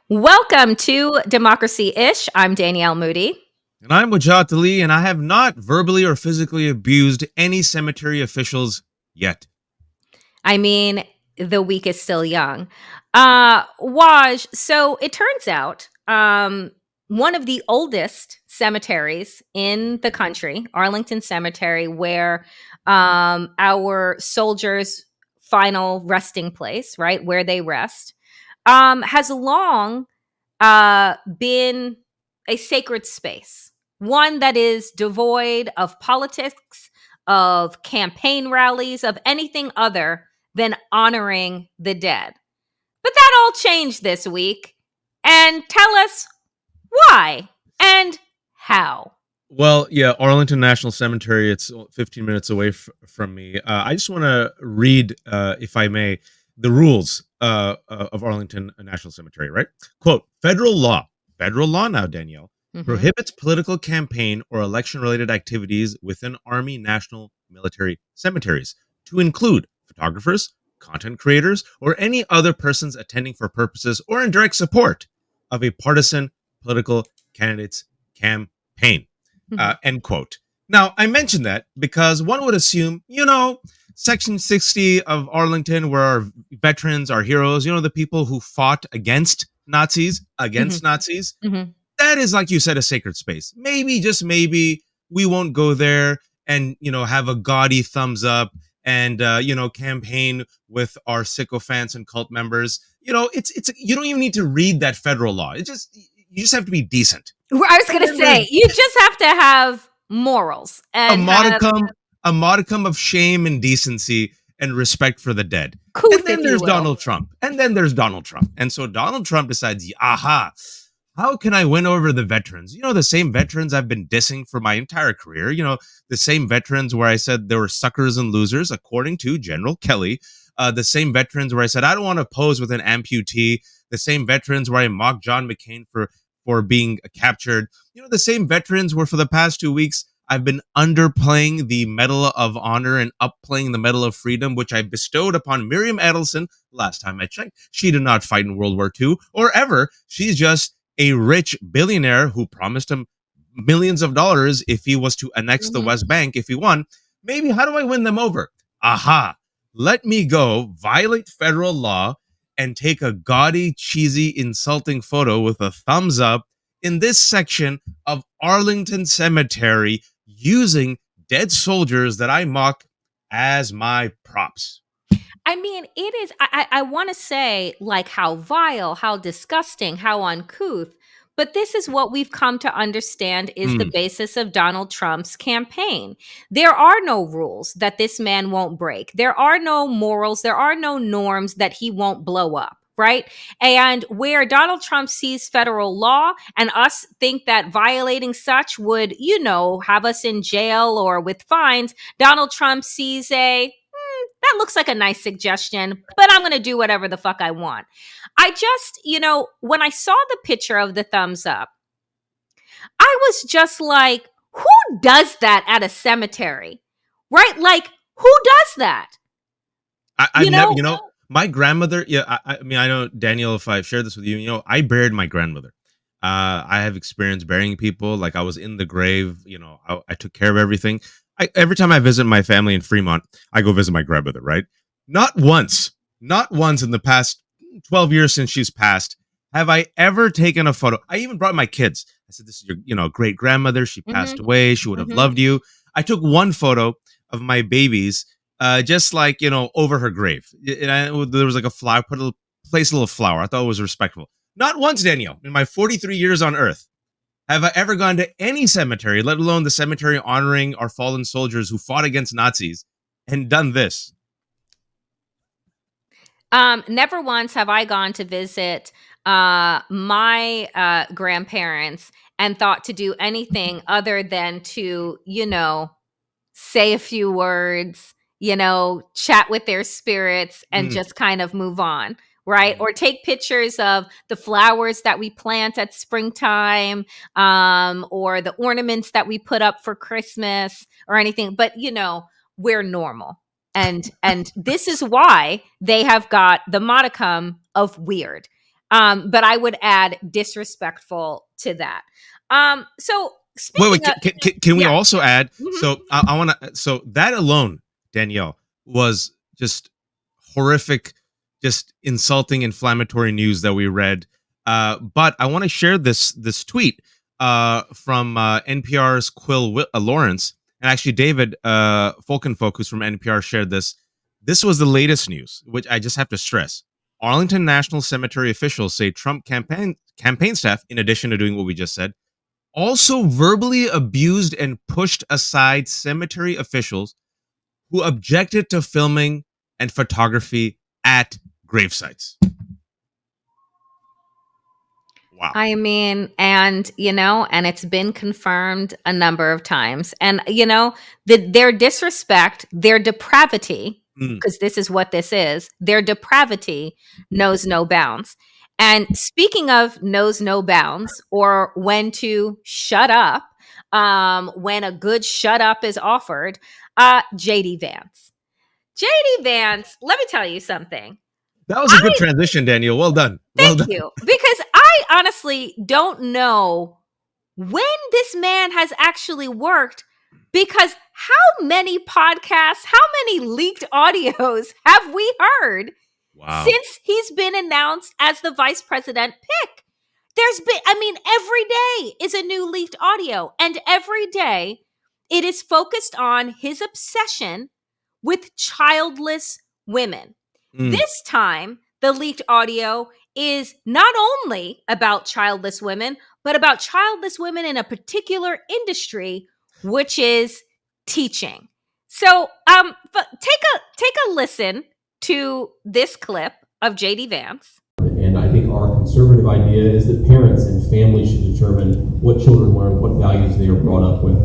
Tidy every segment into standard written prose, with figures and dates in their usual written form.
Welcome to Democracy-ish. I'm Danielle Moody. And I'm Wajat Ali, and I have not verbally or physically abused any cemetery officials yet. I mean, the week is still young. Waj, so it turns out one of the oldest cemeteries in the country, Arlington Cemetery, where our soldiers' final resting place, right, where they rest, has long been a sacred space, one that is devoid of politics, of campaign rallies, of anything other than honoring the dead. But that all changed this week. And tell us why and how. Well, yeah, Arlington National Cemetery, it's 15 minutes away from me. I just want to read, if I may, the rules of Arlington National Cemetery, right? Quote, federal law now, Danielle, prohibits political campaign or election related activities within Army National Military cemeteries to include photographers, content creators, or any other persons attending for purposes or in direct support of a partisan political candidate's campaign. End quote. Now, I mention that because one would assume, Section 60 of Arlington, where our veterans, our heroes, the people who fought against Nazis, Mm-hmm. that is, like you said, a sacred space. Maybe, just maybe, we won't go there and, have a gaudy thumbs up and, campaign with our sycophants and cult members. It's you don't even need to read that federal law. You just have to be decent. I was going to say, you just have to have morals and a modicum of shame and decency and respect for the dead. Couth, and then there's Donald Trump. And so Donald Trump decides, how can I win over the veterans? The same veterans I've been dissing for my entire career. The same veterans where I said there were suckers and losers, according to General Kelly. The same veterans where I said I don't want to pose with an amputee. The same veterans where I mocked John McCain for being captured. The same veterans where for the past 2 weeks, I've been underplaying the Medal of Honor and upplaying the Medal of Freedom, which I bestowed upon Miriam Edelson last time I checked. She did not fight in World War II or ever. She's just a rich billionaire who promised him millions of dollars if he was to annex the West Bank if he won. Maybe how do I win them over? Let me go violate federal law and take a gaudy, cheesy, insulting photo with a thumbs up in this section of Arlington Cemetery using dead soldiers that I mock as my props. I mean, it is, I want to say, like, how vile, how disgusting, how uncouth. But this is what we've come to understand is the basis of Donald Trump's campaign. There are no rules that this man won't break. There are no morals. There are no norms that he won't blow up. Right. And where Donald Trump sees federal law and us think that violating such would, have us in jail or with fines, Donald Trump sees that looks like a nice suggestion, but I'm going to do whatever the fuck I want. I just, when I saw the picture of the thumbs up, I was just like, who does that at a cemetery? Right? Like, who does that? I've never, my grandmother, I mean, I know, Daniel, if I've shared this with you, I buried my grandmother. I have experience burying people. Like, I was in the grave, I took care of everything. Every time I visit my family in Fremont, I go visit my grandmother, right? Not once in the past 12 years since she's passed, have I ever taken a photo. I even brought my kids. I said, this is your, great grandmother. She passed away. She would have loved you. I took one photo of my babies, just like, over her grave. There was like a flower, place a little flower. I thought it was respectful. Not once, Danielle, in my 43 years on Earth, have I ever gone to any cemetery, let alone the cemetery honoring our fallen soldiers who fought against Nazis, and done this? Never once have I gone to visit my grandparents and thought to do anything other than to, say a few words, chat with their spirits and just kind of move on. Right. Or take pictures of the flowers that we plant at springtime, or the ornaments that we put up for Christmas or anything. But, we're normal. and this is why they have got the modicum of weird. But I would add disrespectful to that. So Wait, wait. speaking of, Can we yeah. also add? Mhm. So I want to. So that alone, Danielle, was just horrific, just insulting, inflammatory news that we read. But I want to share this tweet from NPR's Lawrence, and actually David Folkenfolk, who's from NPR, shared this. This was the latest news, which I just have to stress. Arlington National Cemetery officials say Trump campaign staff, in addition to doing what we just said, also verbally abused and pushed aside cemetery officials who objected to filming and photography at grave sites. Wow. I mean, and and it's been confirmed a number of times. And their disrespect, their depravity, Mm. because this is what this is, their depravity knows no bounds. And speaking of knows no bounds, or when to shut up, when a good shut up is offered, JD Vance. JD Vance, let me tell you something. That was a good transition, Daniel. Well done. Well Thank done. you. Because I honestly don't know when this man has actually worked, because how many podcasts, how many leaked audios have we heard Wow. since he's been announced as the vice president pick? There's been, I mean, every day is a new leaked audio, and every day it is focused on his obsession with childless women. Mm. This time, the leaked audio is not only about childless women, but about childless women in a particular industry, which is teaching. So, but take a listen to this clip of JD Vance. And I think our conservative idea is that parents and families should determine what children learn, what values they are brought up with.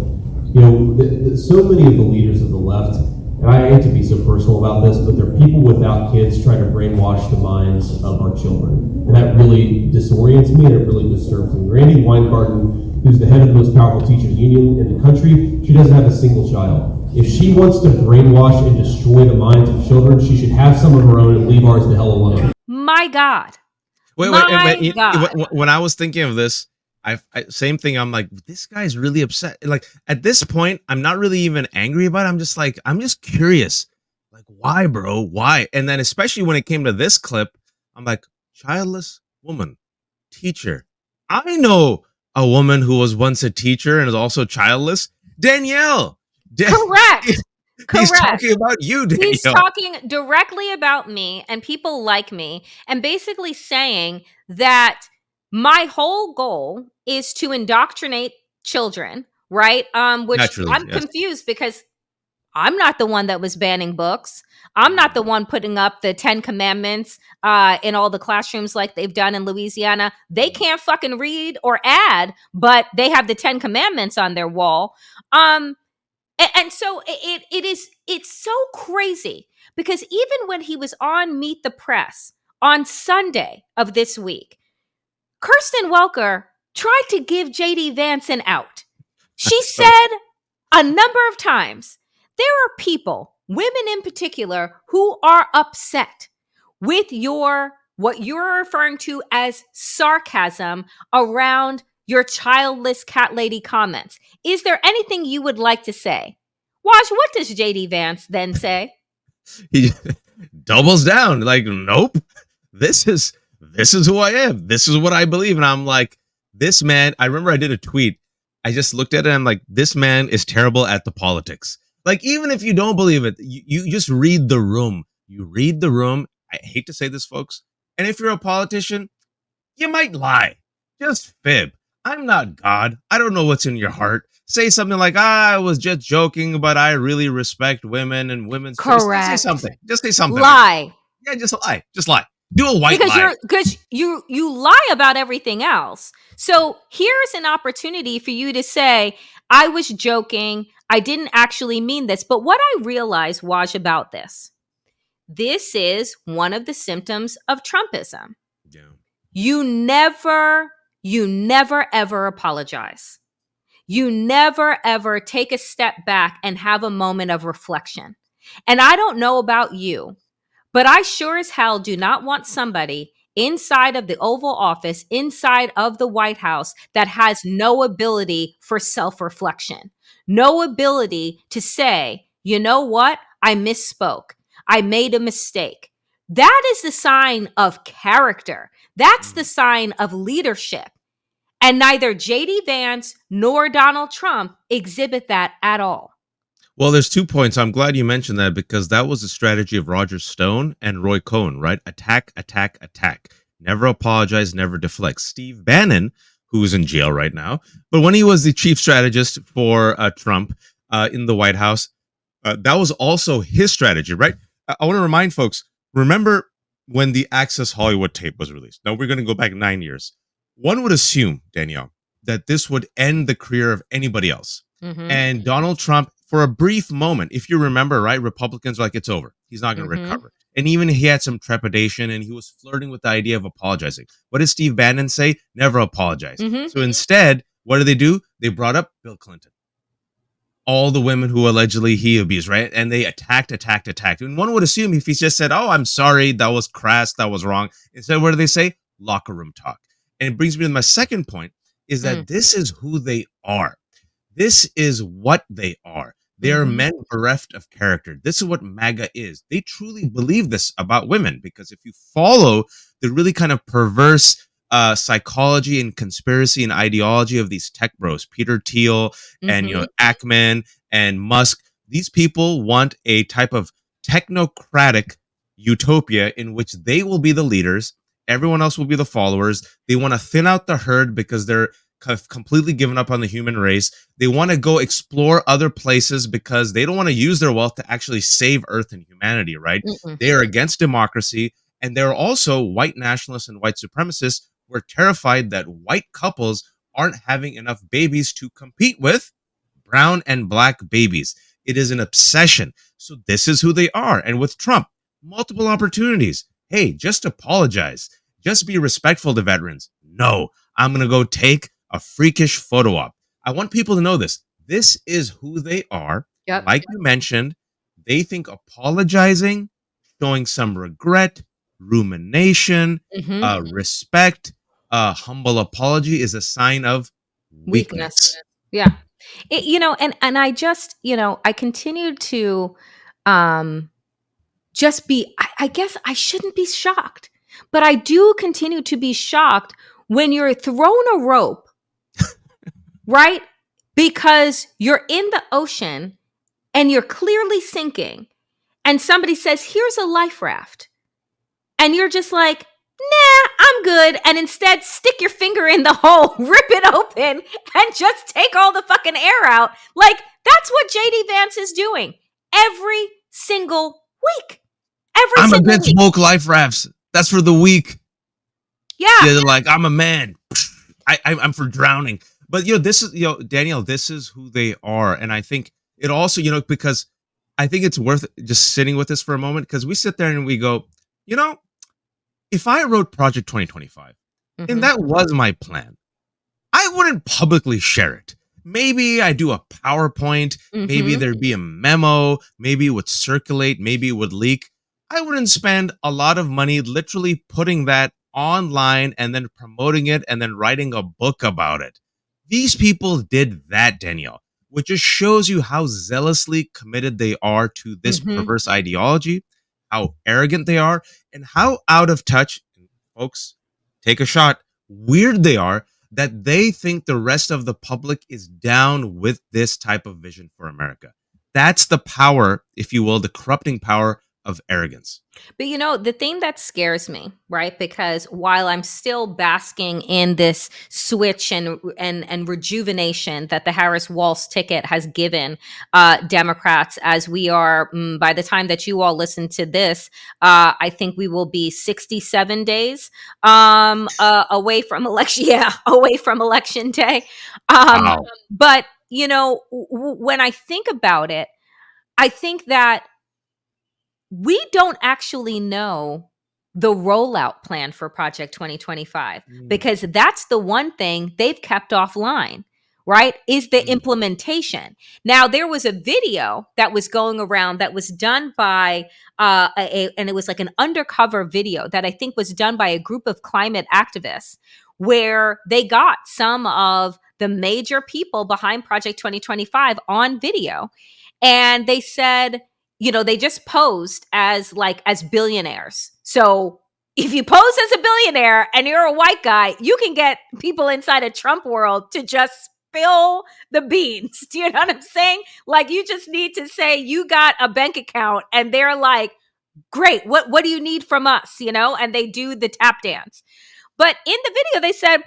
So many of the leaders of the left, and I hate to be so personal about this, but they're people without kids trying to brainwash the minds of our children. And that really disorients me, and it really disturbs me. Randy Weingarten, who's the head of the most powerful teachers union in the country, she doesn't have a single child. If she wants to brainwash and destroy the minds of children, she should have some of her own and leave ours the hell alone. My God. Wait. When I was thinking of this, I same thing. I'm like, this guy's really upset. Like at this point, I'm not really even angry about it. I'm just curious. Like, why, bro? Why? And then especially when it came to this clip, I'm like, childless woman, teacher. I know a woman who was once a teacher and is also childless. Danielle. Correct. He's talking about you, Danielle. He's talking directly about me and people like me, and basically saying that my whole goal is to indoctrinate children, right? Which Naturally, I'm yes. confused, because I'm not the one that was banning books. I'm not the one putting up the 10 commandments in all the classrooms like they've done in Louisiana. They can't fucking read or add, but they have the 10 commandments on their wall. And so it's so crazy, because even when he was on Meet the Press on Sunday of this week, Kirsten Welker tried to give JD Vance an out. She said a number of times, there are people, women in particular, who are upset with what you're referring to as sarcasm around your childless cat lady comments. Is there anything you would like to say? Waj, what does JD Vance then say? He doubles down, like, nope. This is who I am. This is what I believe. And I'm like, this man, I remember I did a tweet. I just looked at it and I'm like, this man is terrible at the politics. Like, even if you don't believe it, you just read the room. You read the room. I hate to say this, folks. And if you're a politician, you might lie. Just fib. I'm not God. I don't know what's in your heart. Say something like, I was just joking, but I really respect women and women's choice. Correct. Say something. Just say something. Lie. Yeah, just lie. Just lie. Do a white lie. Because you lie about everything else. So here's an opportunity for you to say, I was joking. I didn't actually mean this. But what I realized, Waj, about this is one of the symptoms of Trumpism. Yeah. You never ever apologize. You never ever take a step back and have a moment of reflection. And I don't know about you, but I sure as hell do not want somebody inside of the Oval Office, inside of the White House, that has no ability for self reflection, no ability to say, you know what? I misspoke. I made a mistake. That is the sign of character. That's the sign of leadership. And neither JD Vance nor Donald Trump exhibit that at all. Well, there's 2 points. I'm glad you mentioned that because that was the strategy of Roger Stone and Roy Cohn, right? Attack, attack, attack. Never apologize, never deflect. Steve Bannon, who's in jail right now, but when he was the chief strategist for Trump in the White House, that was also his strategy, right? I want to remind folks, remember when the Access Hollywood tape was released? Now we're going to go back 9 years. One would assume, Danielle, that this would end the career of anybody else. Mm-hmm. And Donald Trump, for a brief moment, if you remember, right, Republicans were like, it's over. He's not going to recover. And even he had some trepidation and he was flirting with the idea of apologizing. What did Steve Bannon say? Never apologize. So instead, what do? They brought up Bill Clinton. All the women who allegedly he abused, right? And they attacked. And one would assume if he just said, oh, I'm sorry, that was crass, that was wrong. Instead, what do they say? Locker room talk. And it brings me to my second point is that this is who they are. This is what they are. They are men bereft of character. This is what MAGA is. They truly believe this about women because if you follow the really kind of perverse psychology and conspiracy and ideology of these tech bros, Peter Thiel and Ackman and Musk, these people want a type of technocratic utopia in which they will be the leaders. Everyone else will be the followers. They want to thin out the herd because they're have completely given up on the human race. They want to go explore other places because they don't want to use their wealth to actually save Earth and humanity, right? They are against democracy. And they're also white nationalists and white supremacists who are terrified that white couples aren't having enough babies to compete with brown and black babies. It is an obsession. So this is who they are. And with Trump, multiple opportunities. Hey, just apologize. Just be respectful to veterans. No, I'm going to go take a freakish photo op. I want people to know this. This is who they are. Like you mentioned, they think apologizing, showing some regret, rumination, respect, humble apology is a sign of weakness. Yeah. And I just, I continue to just be, I guess I shouldn't be shocked, but I do continue to be shocked when you're thrown a rope, right? Because you're in the ocean and you're clearly sinking and somebody says, here's a life raft. And you're just like, nah, I'm good. And instead stick your finger in the hole, rip it open and just take all the fucking air out. Like that's what JD Vance is doing every single week. I'm against woke life rafts. That's for the weak. Yeah. They're like, I'm a man. I'm for drowning. But, this is, Danielle, this is who they are. And I think it also, because I think it's worth just sitting with this for a moment because we sit there and we go, if I wrote Project 2025 and that was my plan, I wouldn't publicly share it. Maybe I do a PowerPoint. Maybe there'd be a memo. Maybe it would circulate. Maybe it would leak. I wouldn't spend a lot of money literally putting that online and then promoting it and then writing a book about it. These people did that, Danielle, which just shows you how zealously committed they are to this perverse ideology, how arrogant they are, and how out of touch, folks, take a shot, weird they are that they think the rest of the public is down with this type of vision for America. That's the power, if you will, the corrupting power of arrogance. But the thing that scares me, right? Because while I'm still basking in this switch and rejuvenation that the Harris-Walz ticket has given Democrats, as we are, by the time that you all listen to this, I think we will be 67 days away from election. Yeah, away from election day. Wow. But when I think about it, I think that we don't actually know the rollout plan for Project 2025 because that's the one thing they've kept offline, right, is the implementation. Now, there was a video that was going around that was done by and it was like an undercover video that I think was done by a group of climate activists, where they got some of the major people behind Project 2025 on video. And they said, they just posed as billionaires. So if you pose as a billionaire and you're a white guy, you can get people inside a Trump world to just spill the beans. Do you know what I'm saying? Like, you just need to say you got a bank account, and they're like, great, what do you need from us? And they do the tap dance. But in the video, they said,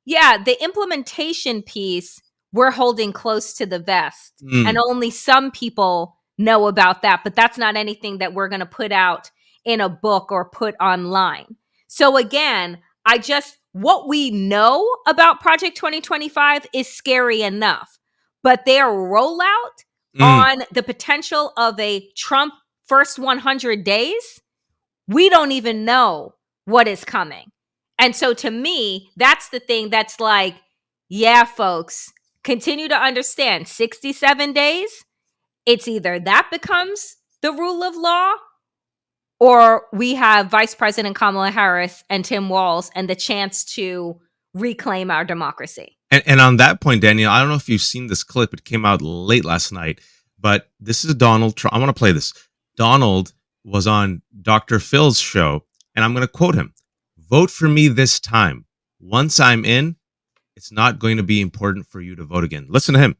yeah, the implementation piece, we're holding close to the vest. And only some people know about that. But that's not anything that we're going to put out in a book or put online. So again, what we know about Project 2025 is scary enough. But their rollout on the potential of a Trump first 100 days, we don't even know what is coming. And so to me, that's the thing that's like, yeah, folks, continue to understand 67 days. It's either that becomes the rule of law, or we have Vice President Kamala Harris and Tim Walz and the chance to reclaim our democracy. And on that point, Danielle, I don't know if you've seen this clip. It came out late last night, but this is Donald Trump. I want to play this. Donald was on Dr. Phil's show, and I'm going to quote him. "Vote for me this time. Once I'm in, it's not going to be important for you to vote again." Listen to him.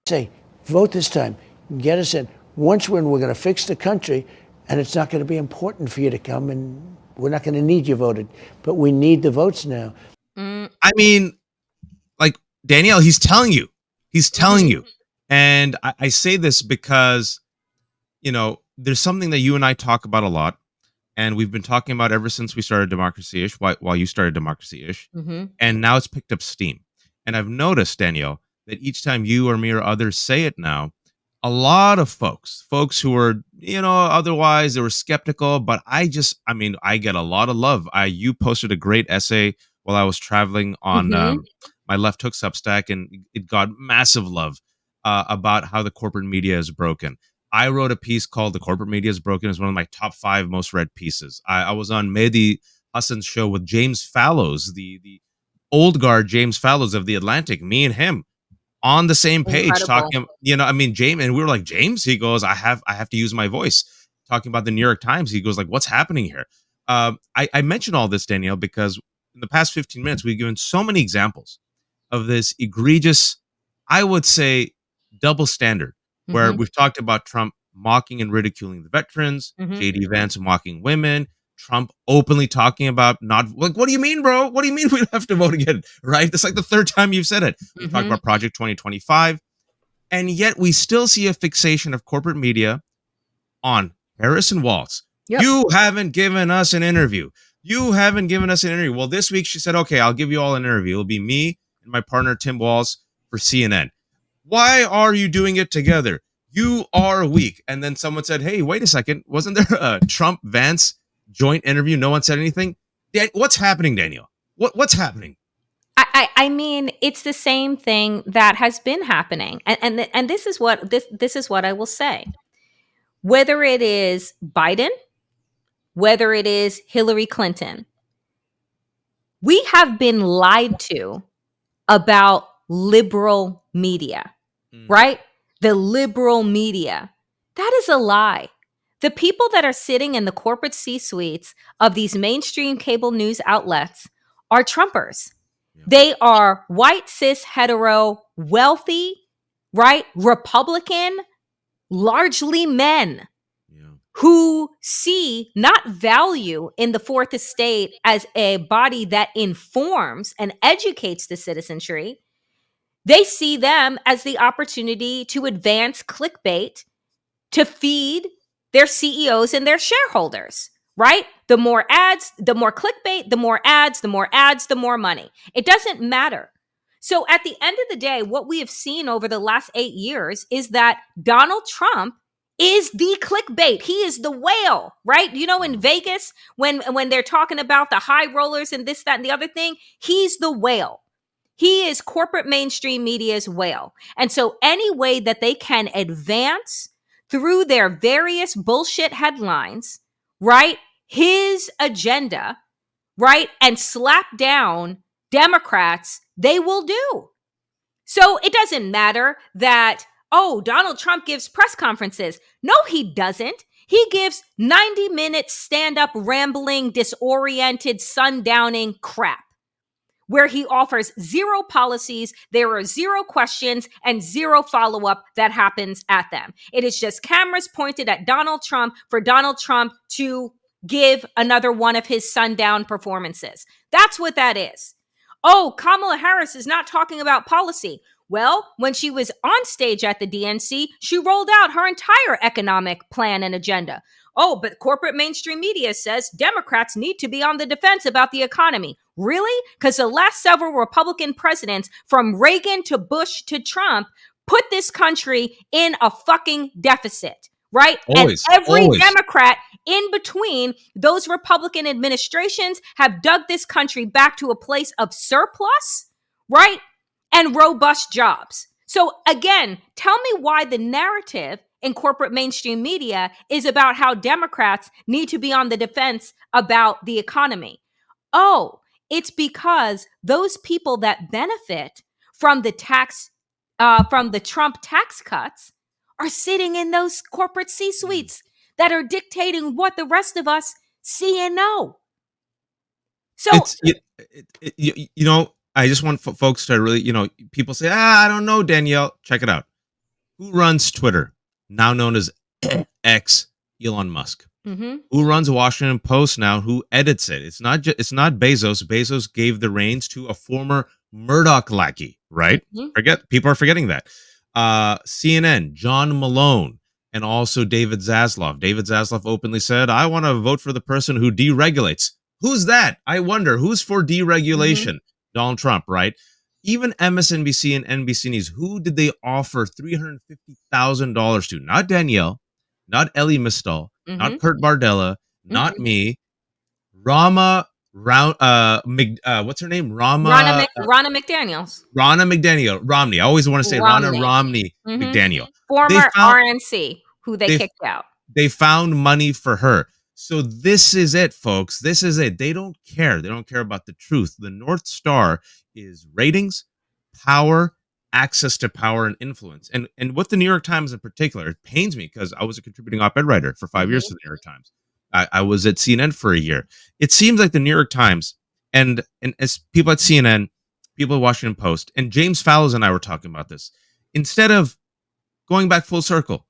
Say, vote this time. Get us in. Once we're in, we're going to fix the country, and it's not going to be important for you to come, and we're not going to need you voted. But we need the votes now. I mean, like, Danielle, he's telling you. He's telling you. And I say this because, there's something that you and I talk about a lot. And we've been talking about ever since we started Democracy-ish, while you started Democracy-ish. And now it's picked up steam. And I've noticed, Danielle, that each time you or me or others say it now, a lot of folks who are, otherwise they were skeptical, but I get a lot of love. You posted a great essay while I was traveling on my Left Hook Substack, and it got massive love about how the corporate media is broken. I wrote a piece called "The Corporate Media is Broken." It's one of my top 5 most read pieces. I was on Mehdi Hassan's show with James Fallows, the old guard James Fallows of The Atlantic. Me and him on the same page. Incredible. Talking, James, and we were like, James, he goes, I have to use my voice. Talking about the New York Times, he goes like, what's happening here? I mention all this, Danielle, because in the past 15 minutes, we've given so many examples of this egregious, I would say, double standard, where we've talked about Trump mocking and ridiculing the veterans, JD Vance mocking women, Trump openly talking about what do you mean, bro? What do you mean we have to vote again? Right? That's like the third time you've said it. We talked about Project 2025. And yet we still see a fixation of corporate media on Harris and Walz. Yep. You haven't given us an interview. Well, this week she said, okay, I'll give you all an interview. It'll be me and my partner, Tim Walz, for CNN. Why are you doing it together? You are weak. And then someone said, hey, wait a second. Wasn't there a Trump-Vance joint interview? No one said anything. What's happening, Danielle? What's happening? I mean, it's the same thing that has been happening. And this is what I will say. Whether it is Biden, whether it is Hillary Clinton, we have been lied to about liberal media, right? The liberal media. That is a lie. The people that are sitting in the corporate C-suites of these mainstream cable news outlets are Trumpers. Yeah. They are white, cis, hetero, wealthy, right? Republican, largely men who see not value in the fourth estate as a body that informs and educates the citizenry. They see them as the opportunity to advance clickbait to feed their CEOs and their shareholders, right? The more ads, the more clickbait, the more ads, the more ads, the more money. It doesn't matter. So at the end of the day, what we have seen over the last 8 years is that Donald Trump is the clickbait. He is the whale, right? In Vegas, when they're talking about the high rollers and this, that, and the other thing, he's the whale. He is corporate mainstream media's whale. And so any way that they can advance through their various bullshit headlines, right, his agenda, right, and slap down Democrats, they will do. So it doesn't matter that, oh, Donald Trump gives press conferences. No, he doesn't. He gives 90-minute stand-up rambling, disoriented, sundowning crap where he offers zero policies, there are zero questions, and zero follow-up that happens at them. It is just cameras pointed at Donald Trump for Donald Trump to give another one of his sundown performances. That's what that is. Oh, Kamala Harris is not talking about policy. Well, when she was on stage at the DNC, she rolled out her entire economic plan and agenda. Oh, but corporate mainstream media says Democrats need to be on the defense about the economy. Really? Because the last several Republican presidents, from Reagan to Bush to Trump, put this country in a fucking deficit, right? Always, and every always. Democrat in between those Republican administrations have dug this country back to a place of surplus, right? And robust jobs. So again, tell me why the narrative in corporate mainstream media is about how Democrats need to be on the defense about the economy. Oh, it's because those people that benefit from the from the Trump tax cuts are sitting in those corporate C-suites that are dictating what the rest of us see and know. So You know, I just want folks to really, people say, I don't know, Danielle. Check it out. Who runs Twitter, now known as X, Elon Musk? mm-hmm. Who runs Washington Post now? Who edits it? It's not Bezos. Bezos gave the reins to a former Murdoch lackey, right? Mm-hmm. People are forgetting that. CNN, John Malone, and also David Zaslav. David Zaslav openly said, I want to vote for the person who deregulates. Who's that? I wonder. Who's for deregulation? Mm-hmm. Donald Trump, right? Even MSNBC and NBC News, who did they offer $350,000 to? Not Danielle, not Ellie Mistal, Mm-hmm. not Kurt Bardella, not Mm-hmm. me. Rama, what's her name? Ronna McDaniels. Ronna McDaniel, Romney. I always want to say Ronna Romney Mm-hmm. McDaniel. Former RNC, who they kicked out. They found money for her. So this is it, folks. This is it. They don't care. They don't care about the truth. The North Star is ratings, power, access to power and influence. And what the New York Times in particular, it pains me because I was a contributing op-ed writer for 5 years to the New York Times. I was at CNN for a year. It seems like the New York Times and as people at CNN, people at Washington Post, and James Fallows and I were talking about this. Instead of going back full circle,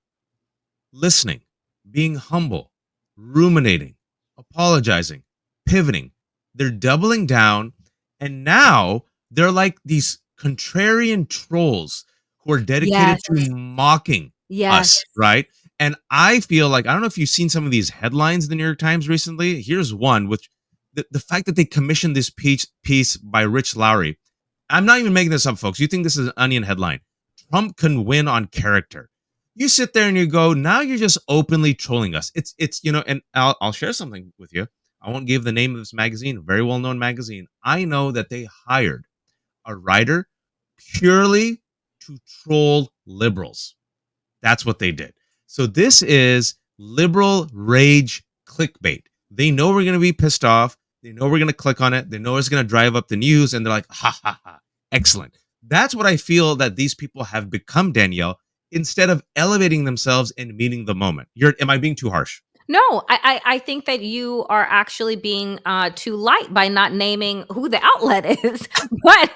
listening, being humble, ruminating, apologizing, pivoting, they're doubling down, and now they're like these contrarian trolls who are dedicated to mocking us, right? And I feel like, I don't know if you've seen some of these headlines in the New York Times recently. Here's one, which the fact that they commissioned this piece by Rich Lowry. I'm not even making this up, folks. You think this is an Onion headline. Trump can win on character. You sit there and you go, now you're just openly trolling us. It's and I'll share something with you. I won't give the name of this magazine, a very well-known magazine. I know that they hired a writer purely to troll liberals. That's what they did. So this is liberal rage clickbait. They know we're going to be pissed off. They know we're going to click on it. They know it's going to drive up the news, and they're like, ha, ha, ha. Excellent. That's what I feel that these people have become, Danielle, instead of elevating themselves and meeting the moment. Am I being too harsh? No, I think that you are actually being too light by not naming who the outlet is, but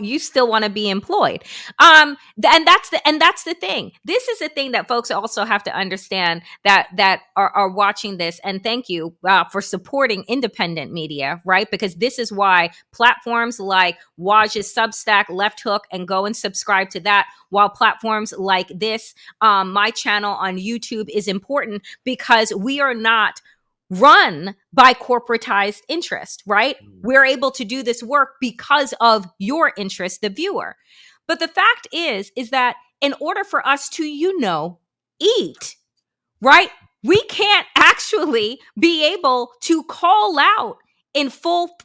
you still want to be employed. And that's the thing. This is the thing that folks also have to understand that are watching this. And thank you for supporting independent media, right? Because this is why platforms like Waj's Substack, Left Hook, and go and subscribe to that. While platforms like this, my channel on YouTube is important because we are not run by corporatized interest, right? We're able to do this work because of your interest, the viewer. But the fact is that in order for us to, eat, right? We can't actually be able to call out in full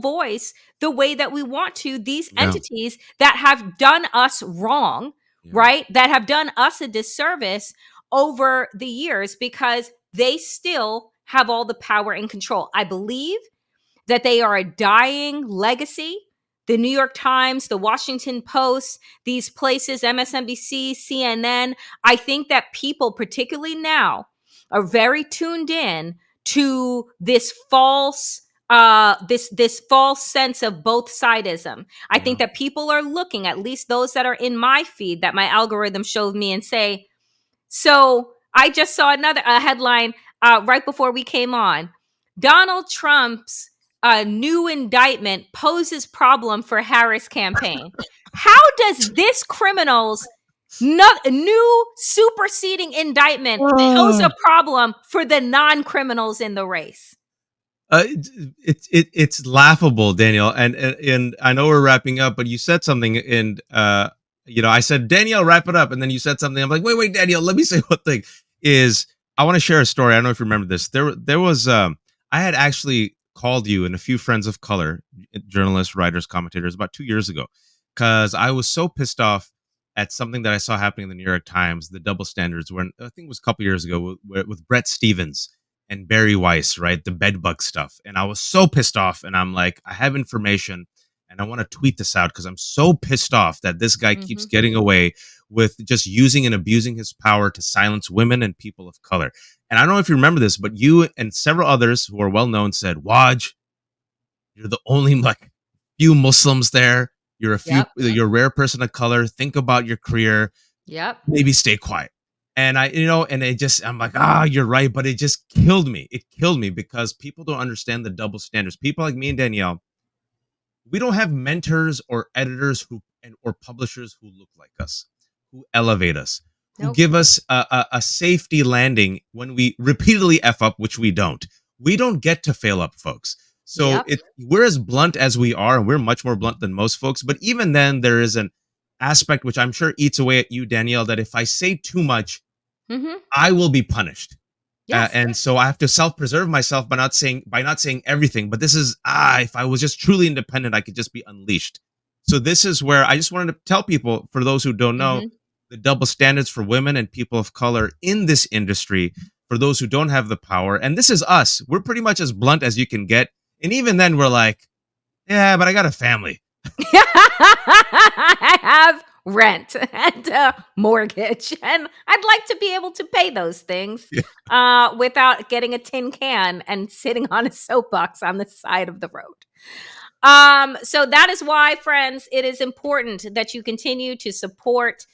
voice the way that we want to these entities that have done us wrong, right? That have done us a disservice over the years because they still have all the power and control. I believe that they are a dying legacy. The New York Times, the Washington Post, these places, MSNBC, CNN. I think that people, particularly now, are very tuned in to this false this false sense of both sidism. I think that people are looking, at least those that are in my feed that my algorithm showed me, and say, so I just saw another headline right before we came on. Donald Trump's new indictment poses problem for Harris campaign. How does this criminal's new superseding indictment pose a problem for the non-criminals in the race? It's laughable, Danielle, and I know we're wrapping up, but you said something, and I said, Danielle, wrap it up, and then you said something. I'm like, wait, Danielle, let me say one thing. I want to share a story. I don't know if you remember this. There was I had actually called you and a few friends of color, journalists, writers, commentators, about 2 years ago, because I was so pissed off at something that I saw happening in the New York Times, the double standards, when I think it was a couple years ago with Brett Stevens and Barry Weiss, right? The bedbug stuff. And I was so pissed off. And I'm like, I have information and I want to tweet this out because I'm so pissed off that this guy keeps getting away with just using and abusing his power to silence women and people of color. And I don't know if you remember this, but you and several others who are well known said, Waj, you're the only few Muslims there. You're you're a rare person of color. Think about your career. Maybe stay quiet. And I'm like, you're right. But it just killed me. It killed me because people don't understand the double standards. People like me and Danielle, we don't have mentors or editors or publishers who look like us, who elevate us, who give us a safety landing when we repeatedly F up, which we don't. We don't get to fail up, folks. So we're as blunt as we are, and we're much more blunt than most folks. But even then, there is an aspect which I'm sure eats away at you, Danielle, that if I say too much, I will be punished. And so I have to self-preserve myself by not saying everything. But this is, if I was just truly independent, I could just be unleashed. So this is where I just wanted to tell people, for those who don't know, the double standards for women and people of color in this industry, for those who don't have the power. And this is us. We're pretty much as blunt as you can get. And even then we're like, yeah, but I got a family. I have rent and a mortgage, and I'd like to be able to pay those things without getting a tin can and sitting on a soapbox on the side of the road. So that is why, friends, it is important that you continue to support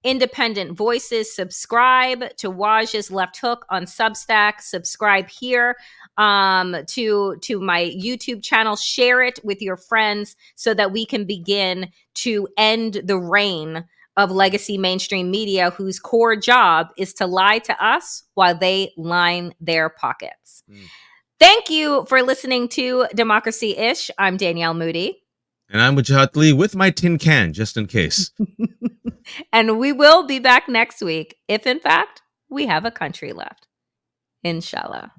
independent voices. Subscribe to Waj's Left Hook on Substack. Subscribe here to my YouTube channel. Share it with your friends so that we can begin to end the reign of legacy mainstream media, whose core job is to lie to us while they line their pockets. Thank you for listening to Democracy Ish. I'm Danielle Moody. And I'm Wajahat Lee with my tin can, just in case. And we will be back next week, if in fact we have a country left. Inshallah.